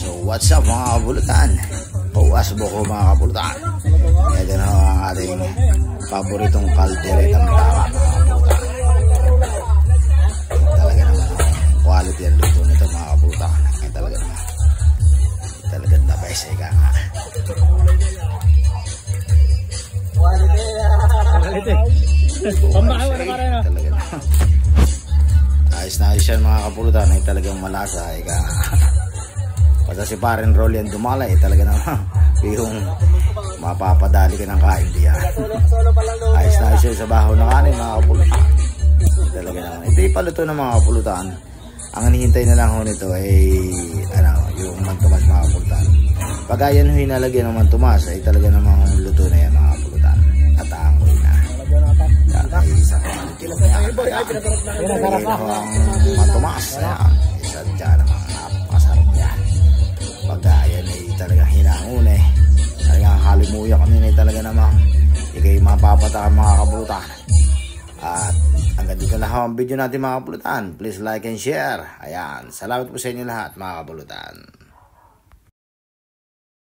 So what's up mga kabulutan? Pawas buko mga kabulutan. Ito na ang ating paboritong kalderetang baka mga kabulutan. Talaga naman quality ang luto nito mga kabulutan. Talaga naman the best nga. Quality. Pambahaw na para na. Talaga naman. Ayos na ayos yan mga kapulutan ay talagang malasa basta si Paren Roll yan dumalay talaga naman yung mapapadali ka ng kain diyan. Ayos na ayos yan sa bahaw ng kanin mga kapulutan talaga naman. Ito ipaluto ng mga kapulutan. Ang hinihintay na lang ho nito ay yung mantumas mga kapulutan. Pag ayan ho hinalagyan ng mantumas ay talaga namang luto na yan mga kapulutan at aangoy na isa matumas isa dyan ang napakasarap yan pag ayan ay talagang hinangon talagang halimuya kami na talaga namang ikay mapapata mga kabulutan. At hanggang dito na ang video natin mga kabulutan. Please like and share. Ayan, salamat po sa inyo lahat mga kabulutan.